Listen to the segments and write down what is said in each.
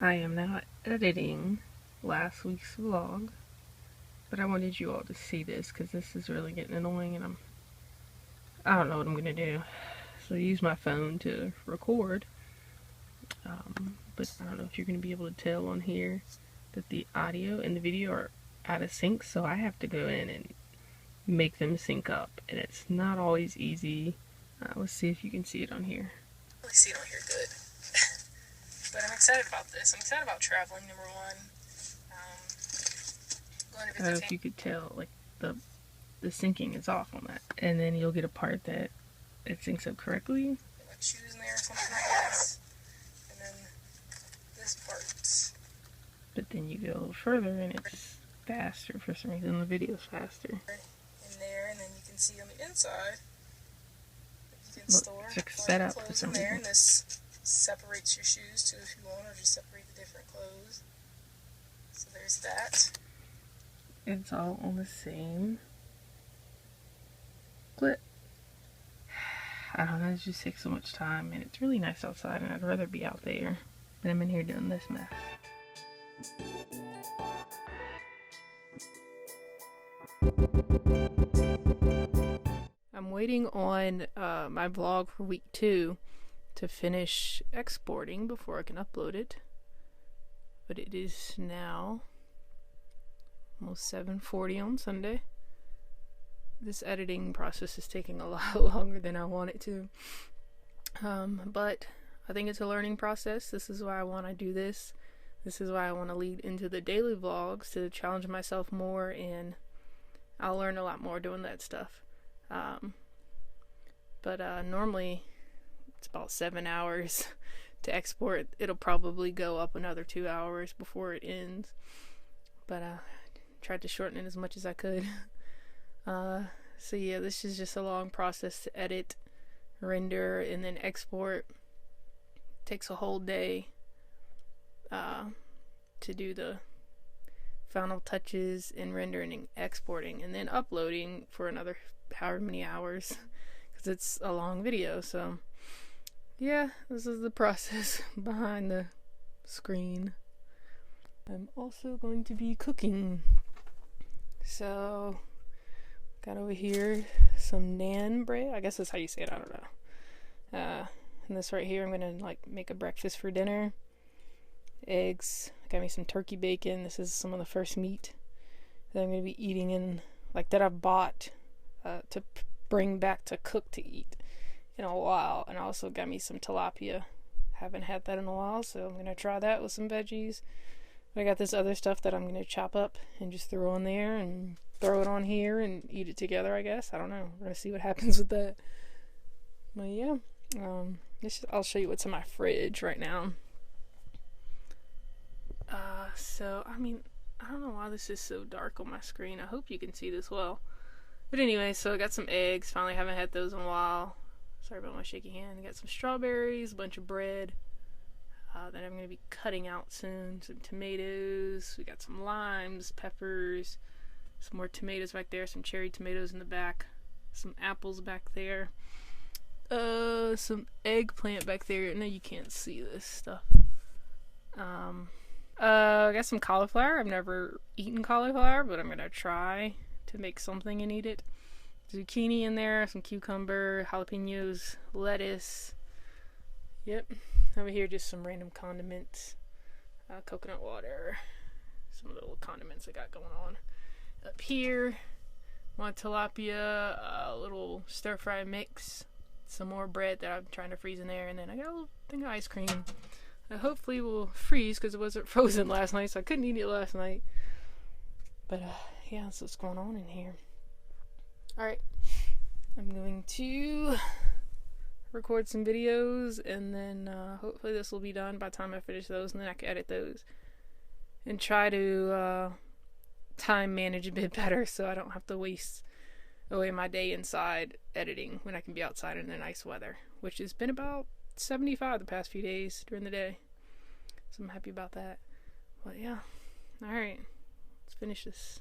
I am now editing last week's vlog, but I wanted you all to see this because this is really getting annoying and I don't know what I'm gonna do. So I use my phone to record, but I don't know if you're gonna be able to tell on here that the audio and the video are out of sync, so I have to go in and make them sync up, and it's not always easy. Let's see if you can see it on here. Really see it on here good. But I'm excited about this. I'm excited about traveling, number one. Going to I don't know if you could tell, like, the syncing is off on that. And then you'll get a part that it syncs up correctly. Like shoes in there or something like this. And then this part. But then you go a little further and it's faster for some reason. The video's faster. In there, and then you can see on the inside that you can Look, store it's set up for clothes some in there, reason. and this separates your shoes too if you want, or just separate the different clothes. So there's that. It's all on the same clip. I don't know, it just takes so much time, and it's really nice outside, and I'd rather be out there. But I'm in here doing this mess. I'm waiting on my vlog for week 2 to finish exporting before I can upload it. But it is now almost 7:40 on Sunday. This editing process is taking a lot longer than I want it to. But I think it's a learning process. This is why I want to do this. This is why I want to lead into the daily vlogs, to challenge myself more, and I'll learn a lot more doing that stuff. But normally it's about 7 hours to export. It'll probably go up another 2 hours before it ends. But I tried to shorten it as much as I could. So yeah, this is just a long process to edit, render, and then export. It takes a whole day to do the final touches in rendering and exporting, and then uploading for another however many hours, because it's a long video. So yeah, this is the process behind the screen. I'm also going to be cooking. So got over here some naan bread. I guess that's how you say it. I don't know. And this right here, I'm gonna like make a breakfast for dinner. Eggs. Got me some turkey bacon. This is some of the first meat that I'm gonna be eating in, like, that I've bought to bring back to cook to eat in a while. And I also got me some tilapia. Haven't had that in a while, so I'm gonna try that with some veggies. I got this other stuff that I'm gonna chop up and just throw in there and throw it on here and eat it together, I guess. I don't know. We're gonna see what happens with that. But yeah, I'll show you what's in my fridge right now. So I mean, I don't know why this is so dark on my screen. I hope you can see this well. But anyway, so I got some eggs. Finally haven't had those in a while. Sorry about my shaky hand. I got some strawberries, a bunch of bread that I'm going to be cutting out soon. Some tomatoes. We got some limes, peppers, some more tomatoes back there, some cherry tomatoes in the back, some apples back there, some eggplant back there. No, you can't see this stuff. I got some cauliflower. I've never eaten cauliflower, but I'm going to try to make something and eat it. Zucchini in there, some cucumber, jalapenos, lettuce. Yep. Over here, just some random condiments. Coconut water. Some of the little condiments I got going on. Up here, my tilapia, a little stir-fry mix. Some more bread that I'm trying to freeze in there. And then I got a little thing of ice cream. Hopefully will freeze because it wasn't frozen last night, so I couldn't eat it last night. But yeah, that's what's going on in here. Alright, I'm going to record some videos, and then hopefully this will be done by the time I finish those, and then I can edit those and try to time manage a bit better so I don't have to waste away my day inside editing when I can be outside in the nice weather, which has been about 75 the past few days during the day. So I'm happy about that. But yeah. Alright. Let's finish this.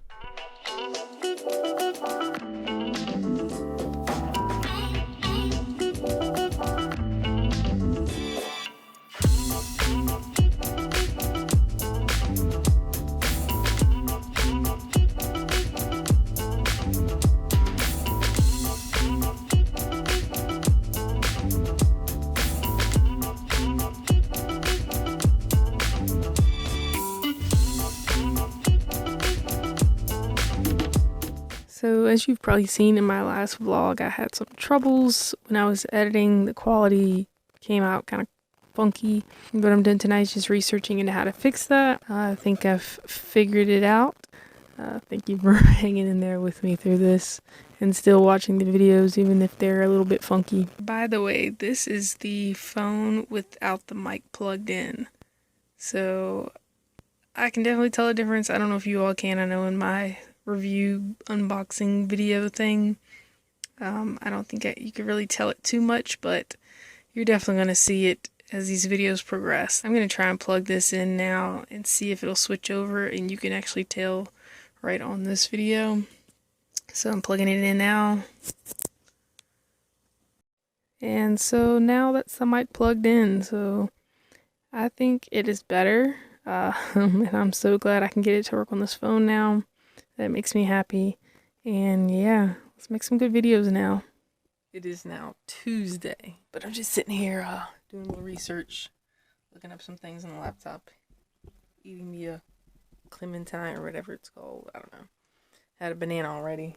So as you've probably seen in my last vlog, I had some troubles when I was editing. The quality came out kind of funky. What I'm doing tonight is just researching into how to fix that. I think I've figured it out. Thank you for hanging in there with me through this and still watching the videos even if they're a little bit funky. By the way, this is the phone without the mic plugged in. So I can definitely tell a difference. I don't know if you all can. I know in my review unboxing video thing, I don't think you can really tell it too much, but you're definitely going to see it as these videos progress. I'm going to try and plug this in now and see if it'll switch over and you can actually tell right on this video. So I'm plugging it in now. And so now that's the mic plugged in, so I think it is better. And I'm so glad I can get it to work on this phone now. That makes me happy. And yeah, let's make some good videos now. It is now Tuesday, but I'm just sitting here doing a little research, looking up some things on the laptop, eating the clementine or whatever it's called. I don't know. Had a banana already.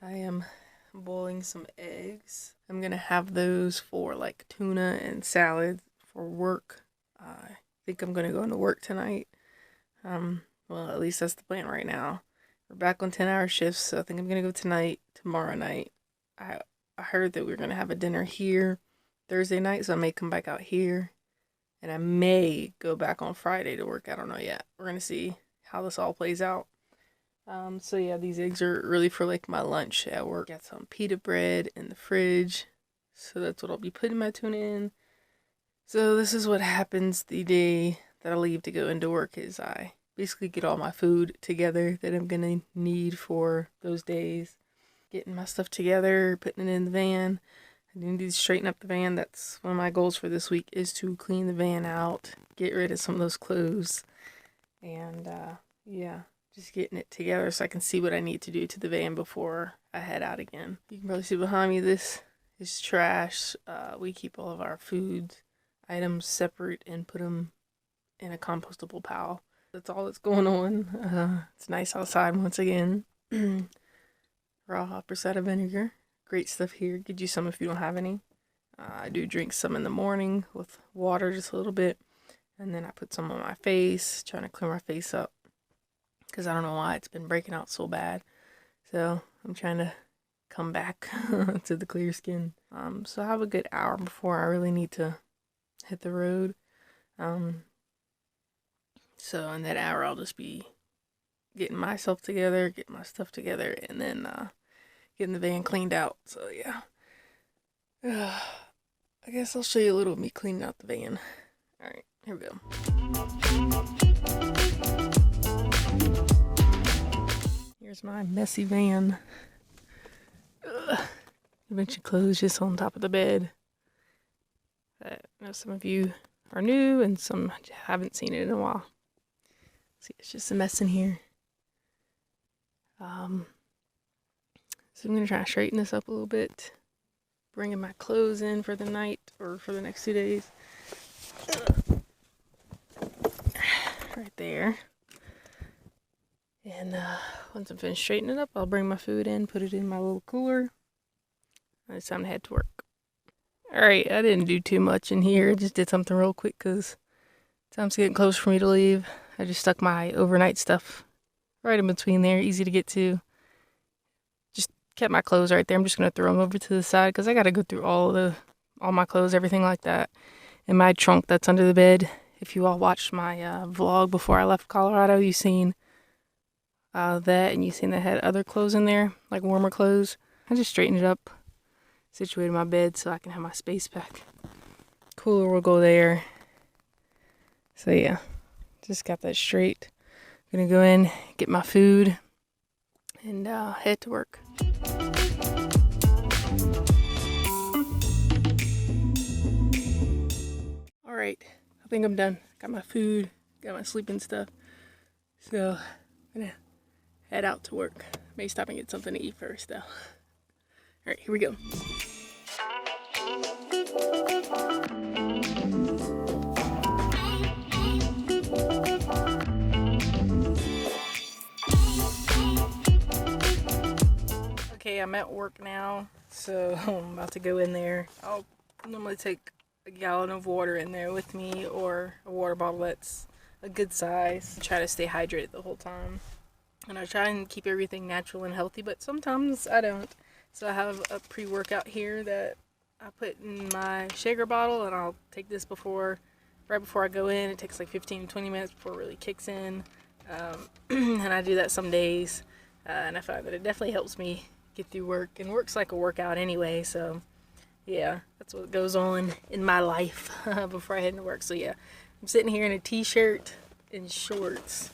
I am boiling some eggs. I'm gonna have those for like tuna and salad for work. I think I'm gonna go into work tonight. Well, at least that's the plan right now. We're back on 10-hour shifts, so I think I'm gonna go tonight, tomorrow night. I heard that we're gonna have a dinner here Thursday night, so I may come back out here. And I may go back on Friday to work. I don't know yet. We're gonna see how this all plays out. So yeah, these eggs are really for like my lunch at work. Got some pita bread in the fridge, so that's what I'll be putting my tuna in. So this is what happens the day that I leave to go into work, is I basically get all my food together that I'm gonna need for those days. Getting my stuff together, putting it in the van. I need to straighten up the van. That's one of my goals for this week, is to clean the van out, get rid of some of those clothes, and yeah, just getting it together so I can see what I need to do to the van before I head out again. You can probably see behind me, this is trash. We keep all of our food items separate and put them in a compostable pile. That's all that's going on. It's nice outside once again. Raw hopper cider vinegar. Great stuff here. Get you some if you don't have any. I do drink some in the morning with water, just a little bit. And then I put some on my face, trying to clear my face up. Because I don't know why it's been breaking out so bad. So I'm trying to come back to the clear skin. So I have a good hour before I really need to hit the road. So in that hour I'll just be getting myself together, getting my stuff together, and then getting the van cleaned out. So yeah. I guess I'll show you a little of me cleaning out the van. Alright, here we go. Here's my messy van. A bunch of clothes just on top of the bed. I know some of you are new and some haven't seen it in a while. See, it's just a mess in here. So I'm going to try to straighten this up a little bit. Bringing my clothes in for the night, or for the next 2 days. Right there. And once I'm finished straightening it up, I'll bring my food in, put it in my little cooler. And it's time to head to work. Alright, I didn't do too much in here. I just did something real quick because time's getting close for me to leave. I just stuck my overnight stuff right in between there, easy to get to. Just kept my clothes right there. I'm just going to throw them over to the side because I got to go through all my clothes, everything like that, in my trunk that's under the bed. If you all watched my vlog before I left Colorado, you've seen that, and you've seen that I had other clothes in there, like warmer clothes. I just straightened it up, situated my bed so I can have my space back. Cooler will go there. So yeah, just got that straight. I'm gonna go in, get my food, and head to work. Alright, I think I'm done. Got my food, got my sleeping stuff. So I'm gonna head out to work. May stop and get something to eat first though. Alright, here we go. Okay, I'm at work now, so I'm about to go in there. I'll normally take a gallon of water in there with me, or a water bottle that's a good size. Try to stay hydrated the whole time. And I try and keep everything natural and healthy, but sometimes I don't. So I have a pre-workout here that I put in my shaker bottle, and I'll take this right before I go in. It takes like 15 to 20 minutes before it really kicks in. And I do that some days, and I find that it definitely helps me get through work, and work's like a workout anyway, so yeah, that's what goes on in my life before I head into work. So yeah, I'm sitting here in a t-shirt and shorts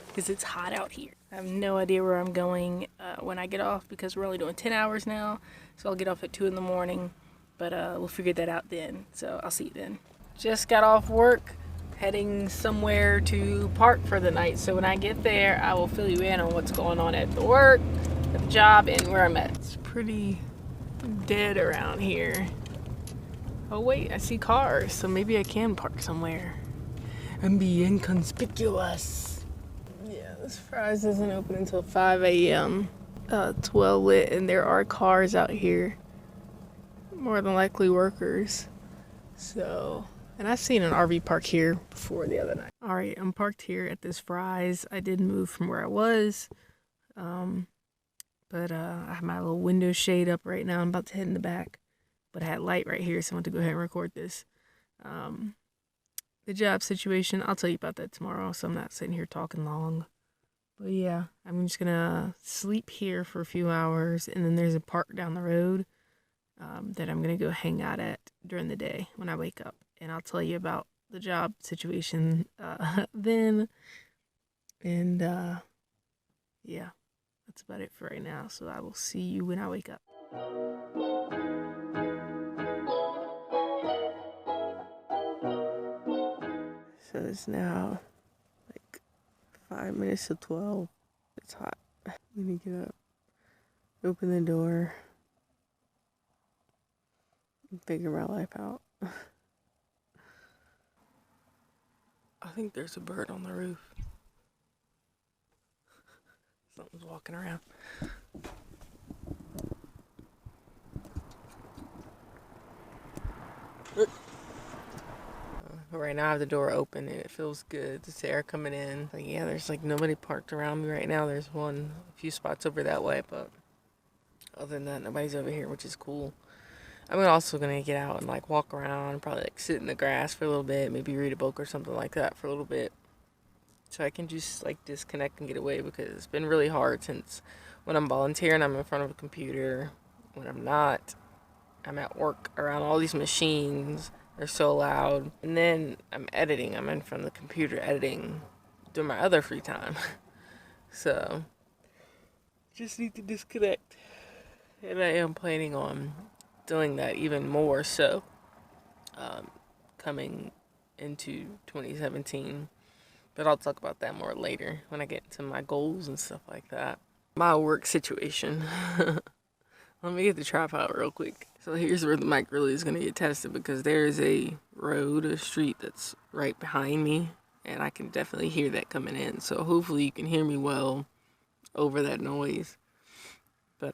because it's hot out here. I have no idea where I'm going when I get off, because we're only doing 10 hours now, so I'll get off at 2 in the morning, but we'll figure that out then, so I'll see you then. Just got off work, heading somewhere to park for the night, so when I get there I will fill you in on what's going on at the work, at the job, and where I'm at. It's pretty dead around here. Oh wait, I see cars, so maybe I can park somewhere and be inconspicuous. Yeah, this Fry's isn't open until 5 a.m. It's well lit, and there are cars out here, more than likely workers. So, and I've seen an RV park here before the other night. All right, I'm parked here at this Fry's. I did move from where I was, but I have my little window shade up right now. I'm about to head in the back, but I had light right here, so I want to go ahead and record this. The job situation, I'll tell you about that tomorrow, so I'm not sitting here talking long. But yeah, I'm just gonna sleep here for a few hours, and then there's a park down the road that I'm gonna go hang out at during the day when I wake up, and I'll tell you about the job situation then. And yeah, that's about it for right now, so I will see you when I wake up. So it's now like 5 minutes to 12. It's hot. I'm gonna get up, open the door, and figure my life out. I think there's a bird on the roof. Something's walking around. Right now I have the door open and it feels good. There's air coming in. Like, yeah, there's like nobody parked around me right now. There's a few spots over that way, but other than that, nobody's over here, which is cool. I'm also gonna get out and like walk around, probably like sit in the grass for a little bit, maybe read a book or something like that for a little bit, so I can just like disconnect and get away, because it's been really hard since when I'm volunteering, I'm in front of a computer. When I'm not, I'm at work around all these machines. They're so loud. And then I'm editing. I'm in front of the computer editing, doing my other free time. So, just need to disconnect. And I am planning on doing that even more so coming into 2017. But I'll talk about that more later when I get to my goals and stuff like that. My work situation. Let me get the tripod real quick. So here's where the mic really is going to get tested, because there is a street that's right behind me, and I can definitely hear that coming in. So hopefully you can hear me well over that noise. But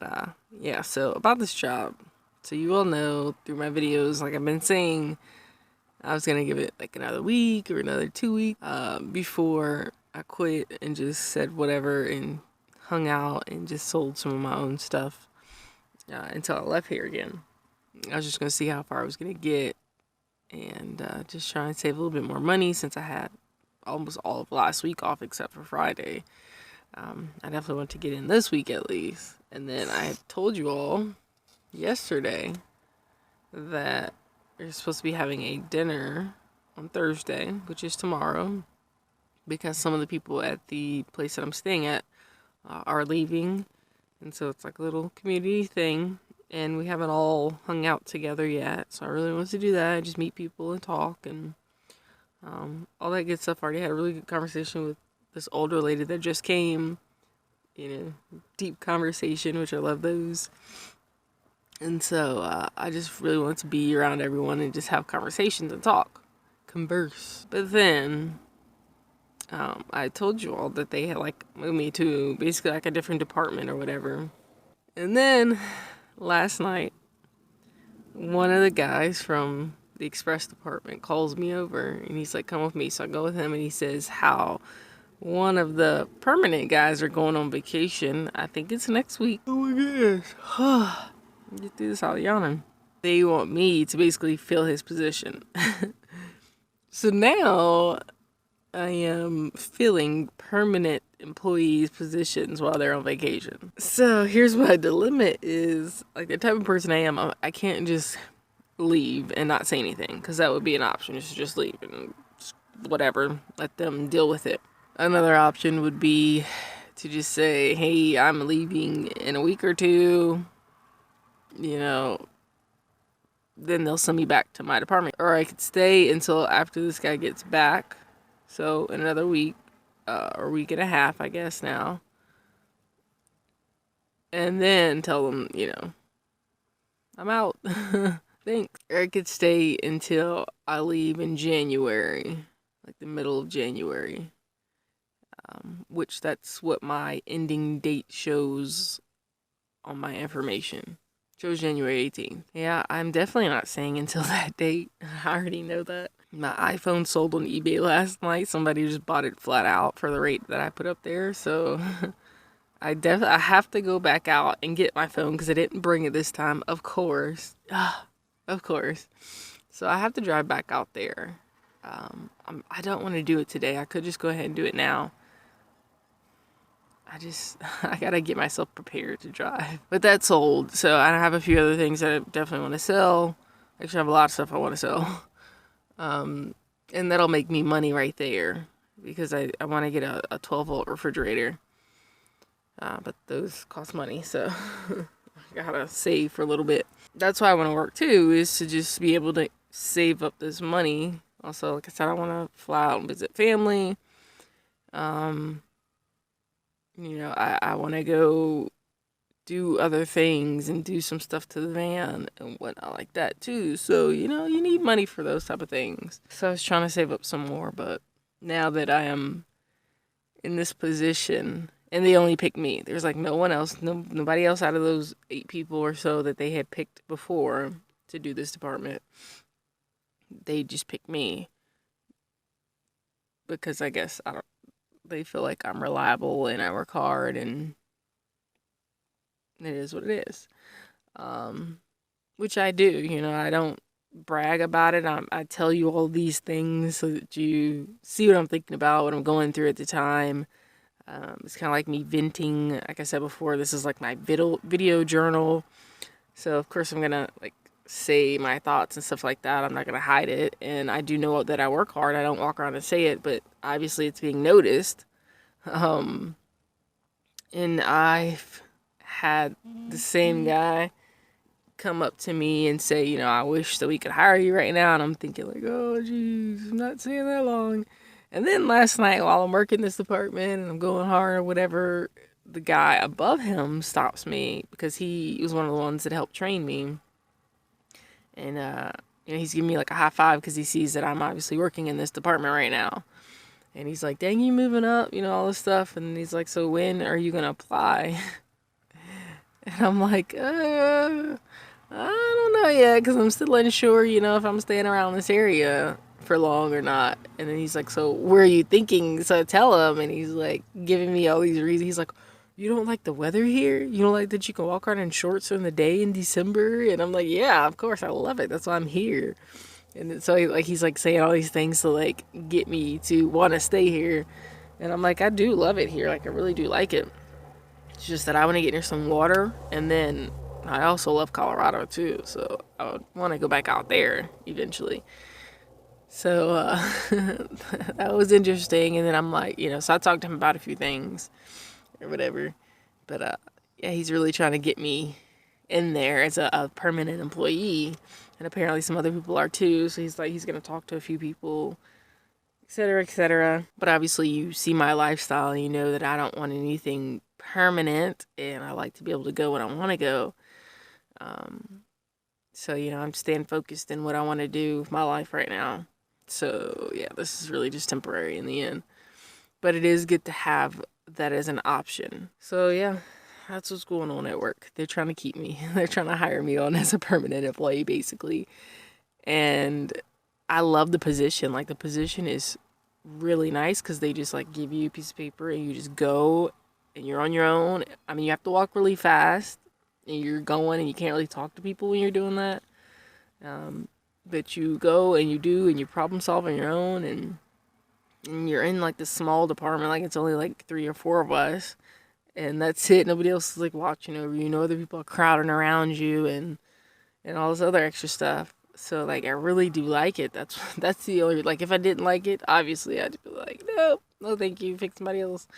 yeah, so about this job. So you all know through my videos, like I've been saying, I was going to give it like another week or another 2 weeks before I quit and just said whatever and hung out and just sold some of my own stuff until I left here again. I was just going to see how far I was going to get, and just try and save a little bit more money, since I had almost all of last week off except for Friday. I definitely want to get in this week at least. And then I told you all yesterday that we're supposed to be having a dinner on Thursday, which is tomorrow, because some of the people at the place that I'm staying at are leaving. And so it's like a little community thing, and we haven't all hung out together yet. So I really want to do that, just meet people and talk and all that good stuff. I already had a really good conversation with this older lady that just came, deep conversation, which I love those. And so I just really want to be around everyone and just have conversations and talk, converse. But then I told you all that they had like moved me to basically like a different department or whatever. And then last night, one of the guys from the express department calls me over and he's like, come with me. So I go with him and he says how one of the permanent guys are going on vacation. I think it's next week. Oh my goodness. Get through this all yawning. They want me to basically fill his position. So now I am filling permanent employees' positions while they're on vacation. So here's my dilemma is, like, the type of person I am, I can't just leave and not say anything, because that would be an option, just leave and just whatever, let them deal with it. Another option would be to just say, hey, I'm leaving in a week or two, you know, then they'll send me back to my department. Or I could stay until after this guy gets back. So in another week, or week and a half, I guess now. And then tell them, you know, I'm out. Thanks. Or I could stay until I leave in January, like the middle of January. Which that's what my ending date shows on my information. Shows January 18th. Yeah, I'm definitely not staying until that date. I already know that. My iPhone sold on eBay last night. Somebody just bought it flat out for the rate that I put up there. So I have to go back out and get my phone because I didn't bring it this time. Of course. Of course. So I have to drive back out there. I don't want to do it today. I could just go ahead and do it now. I gotta get myself prepared to drive. But that's sold. So I have a few other things that I definitely want to sell. Actually, I have a lot of stuff I want to sell. And that'll make me money right there. Because I want to get a 12-volt refrigerator. But those cost money. So I gotta save for a little bit. That's why I want to work too. Is to just be able to save up this money. Also, like I said, I want to fly out and visit family. You know, I want to go do other things and do some stuff to the van and whatnot like that too. So, you know, you need money for those type of things. So I was trying to save up some more, but now that I am in this position, and they only picked me. There's like no one else, nobody else out of those 8 people or so that they had picked before to do this department. They just picked me because I guess they feel like I'm reliable and I work hard and it is what it is. Which I do, you know, I don't brag about it. I tell you all these things so that you see what I'm thinking about, what I'm going through at the time. It's kind of like me venting. Like I said before, this is like my video journal. So of course I'm gonna like say my thoughts and stuff like that. I'm not gonna hide it. And I do know that I work hard. I don't walk around and say it, but obviously it's being noticed. And I've had the same guy come up to me and say, you know, I wish that we could hire you right now. And I'm thinking like, oh geez, I'm not saying that long. And then last night while I'm working this department and I'm going hard or whatever, the guy above him stops me because he was one of the ones that helped train me. And, you know, he's giving me like a high five because he sees that I'm obviously working in this department right now. And he's like, dang, you moving up, you know, all this stuff. And he's like, so when are you going to apply? And I'm like, I don't know yet because I'm still unsure, you know, if I'm staying around this area for long or not. And then he's like, so where are you thinking? So I tell him, and he's like giving me all these reasons. He's like, you don't like the weather here? You don't like that you can walk around in shorts during the day in December? And I'm like, yeah, of course, I love it. That's why I'm here. And so he's like saying all these things to like get me to want to stay here. And I'm like, I do love it here. Like, I really do like it. It's just that I want to get near some water. And then I also love Colorado too. So I would want to go back out there eventually. So that was interesting. And then I'm like, you know, so I talked to him about a few things or whatever. But yeah, he's really trying to get me in there as a permanent employee. And apparently some other people are too. So he's like, he's going to talk to a few people, etc., etc. But obviously you see my lifestyle and you know that I don't want anything permanent. And I like to be able to go when I want to go. So, you know, I'm staying focused in what I want to do with my life right now. So, yeah, this is really just temporary in the end. but it is good to have that as an option. So yeah, that's what's going on at work. They're trying to keep me. They're trying to hire me on as a permanent employee, basically. And I love the position. Like, the position is really nice because they just like give you a piece of paper and you just go and you're on your own. I mean, you have to walk really fast and you're going and you can't really talk to people when you're doing that. But you go and you do and you problem solve on your own, and you're in like this small department. Like, it's only like 3 or 4 of us, and that's it. Nobody else is like watching over you. Other people are crowding around you and all this other extra stuff. So like, I really do like it. That's the only, like, if I didn't like it, obviously I'd be like, nope, no thank you, pick somebody else.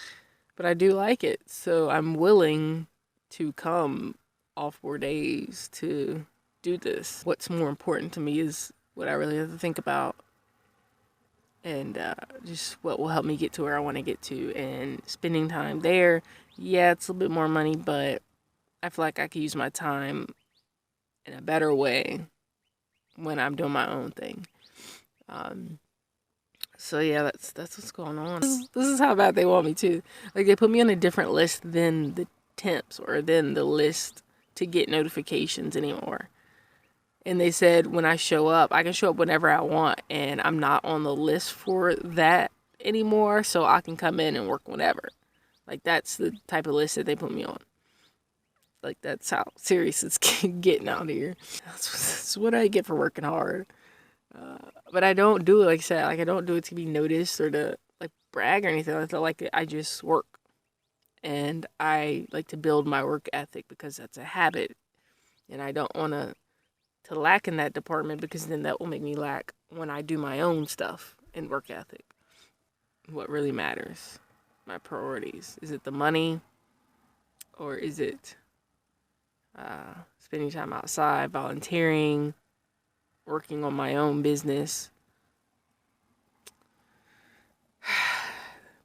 But I do like it, so I'm willing to come all 4 days to do this. What's more important to me is what I really have to think about, and just what will help me get to where I want to get to. And spending time there, yeah, it's a little bit more money, but I feel like I could use my time in a better way when I'm doing my own thing. So yeah, that's what's going on. This is how bad they want me to. Like, they put me on a different list than the temps, or than the list to get notifications anymore. And they said when I show up, I can show up whenever I want, and I'm not on the list for that anymore, so I can come in and work whenever. Like, that's the type of list that they put me on. Like, that's how serious it's getting out here. That's what I get for working hard. But I don't do it, like I said, like, I don't do it to be noticed or to like brag or anything like that. Like, I just work, and I like to build my work ethic because that's a habit, and I don't want to lack in that department, because then that will make me lack when I do my own stuff and work ethic. What really matters, my priorities. Is it the money, or is it spending time outside, volunteering, working on my own business,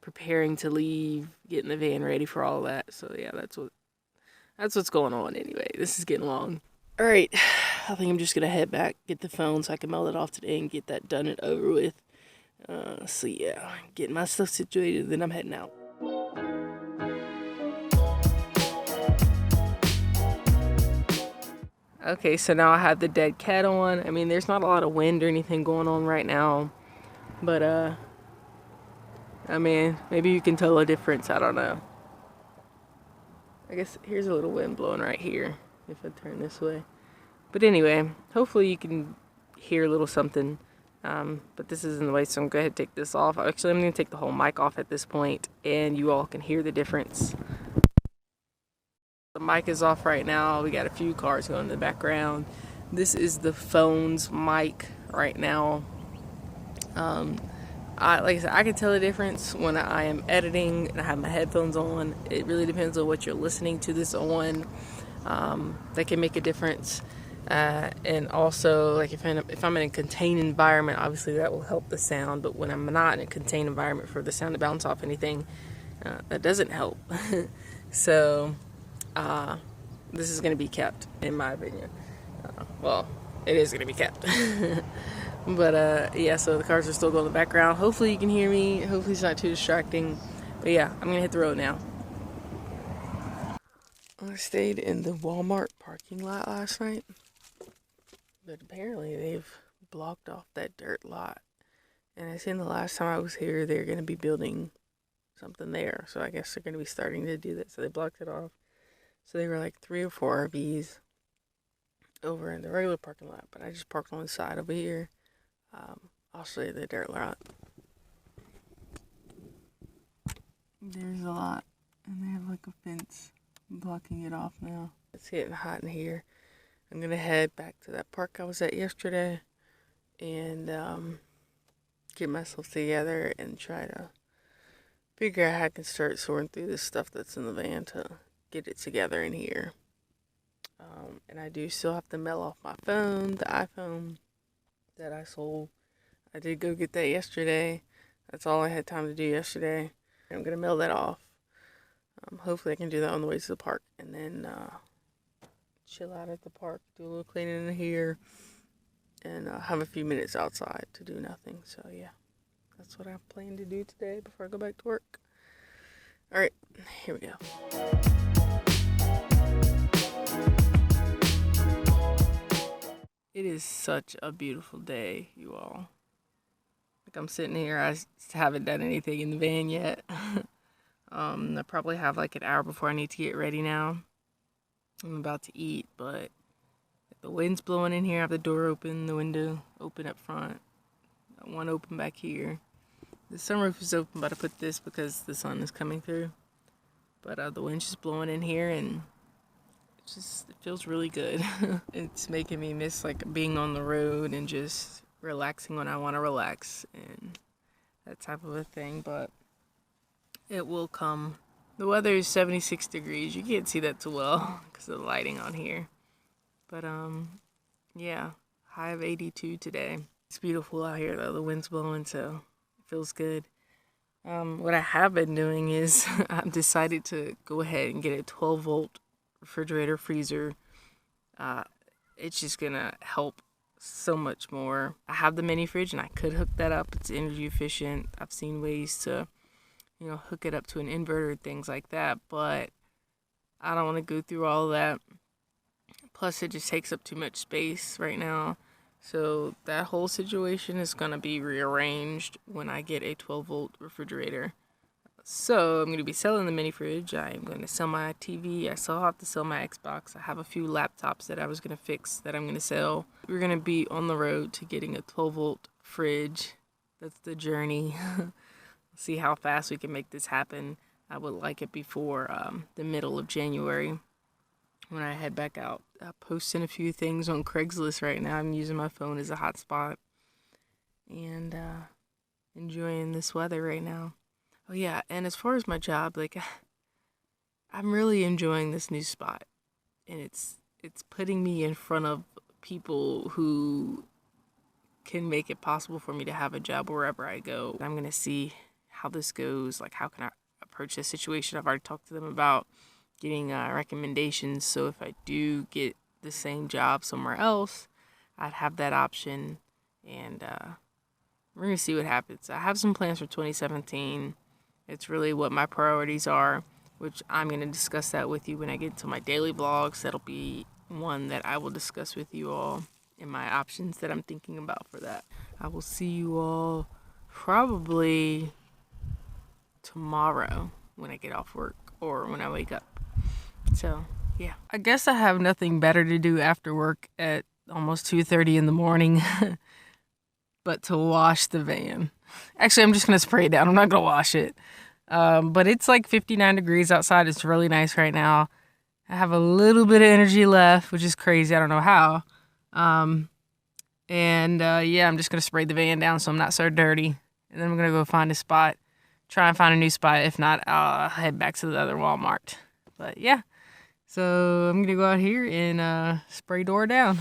preparing to leave, getting the van ready for all that. So yeah, that's what's going on anyway. This is getting long. All right, I think I'm just gonna head back, get the phone so I can mail it off today and get that done and over with. So yeah, getting my stuff situated, then I'm heading out. Okay, so now I have the dead cat on. I mean, there's not a lot of wind or anything going on right now, but I mean, maybe you can tell a difference. I don't know. I guess here's a little wind blowing right here if I turn this way. But anyway, hopefully you can hear a little something. But this is in the way, so I'm going to go ahead and take this off. Actually, I'm going to take the whole mic off at this point, and you all can hear the difference. The mic is off right now. We got a few cars going in the background. This is the phone's mic right now. Like I said, I can tell the difference when I am editing and I have my headphones on. It really depends on what you're listening to this on. That can make a difference. And also, like, if I'm in a contained environment, obviously that will help the sound. But when I'm not in a contained environment for the sound to bounce off anything, that doesn't help. So this is going to be kept, in my opinion. Well, it is going to be kept. But yeah, so the cars are still going in the background. Hopefully you can hear me. Hopefully it's not too distracting. But yeah, I'm going to hit the road now. I stayed in the Walmart parking lot last night, but apparently they've blocked off that dirt lot. And I seen the last time I was here, they're going to be building something there. So I guess they're going to be starting to do that. So they blocked it off. So they were like 3 or 4 RVs over in the regular parking lot, but I just parked on the side over here. I'll show you the dirt lot. There's a lot, and they have like a fence blocking it off now. It's getting hot in here. I'm gonna head back to that park I was at yesterday and get myself together and try to figure out how I can start sorting through this stuff that's in the van to get it together in here. And I do still have to mail off my phone, the iPhone that I sold. I did go get that yesterday. That's all I had time to do yesterday. I'm gonna mail that off. Hopefully I can do that on the way to the park, and then chill out at the park, do a little cleaning in here, and have a few minutes outside to do nothing. So yeah, that's what I plan to do today before I go back to work. All right, here we go. It is such a beautiful day, you all. Like, I'm sitting here, I haven't done anything in the van yet. I probably have like an hour before I need to get ready now. I'm about to eat, but the wind's blowing in here. I have the door open, the window open up front, one open back here. The sunroof is open, but I put this because the sun is coming through. But the wind's just blowing in here, and it feels really good. It's making me miss like being on the road and just relaxing when I want to relax and that type of a thing. But it will come. The weather is 76 degrees. You can't see that too well because of the lighting on here. But yeah, high of 82 today. It's beautiful out here though. The wind's blowing, so it feels good. What I have been doing is I've decided to go ahead and get a 12-volt refrigerator freezer. It's just gonna help so much more. I have the mini fridge and I could hook that up. It's energy efficient. I've seen ways to, hook it up to an inverter, things like that, but I don't want to go through all of that. Plus, it just takes up too much space right now. So that whole situation is going to be rearranged when I get a 12-volt refrigerator. So I'm going to be selling the mini fridge. I'm going to sell my TV. I still have to sell my Xbox. I have a few laptops that I was going to fix that I'm going to sell. We're going to be on the road to getting a 12-volt fridge. That's the journey. See how fast we can make this happen. I would like it before the middle of January when I head back out. Posting a few things on Craigslist right now. I'm using my phone as a hotspot and enjoying this weather right now. Oh yeah, and as far as my job, like, I'm really enjoying this new spot, and it's putting me in front of people who can make it possible for me to have a job wherever I go. I'm gonna see how this goes. Like, how can I approach this situation? I've already talked to them about getting recommendations, so if I do get the same job somewhere else, I'd have that option, and we're gonna see what happens. I have some plans for 2017. It's really what my priorities are, which I'm gonna discuss that with you when I get to my daily vlogs. That'll be one that I will discuss with you all, and my options that I'm thinking about for that. I will see you all probably tomorrow when I get off work or when I wake up. So yeah, I guess I have nothing better to do after work at almost 2:30 in the morning but to wash the van. Actually, I'm just gonna spray it down. I'm not gonna wash it. But it's like 59 degrees outside. It's really nice right now. I have a little bit of energy left, which is crazy. I don't know how. Yeah, I'm just gonna spray the van down so I'm not so dirty. And then I'm gonna go find a spot. Try and find a new spot. If not, I'll head back to the other Walmart. But yeah, so I'm gonna go out here and spray door down.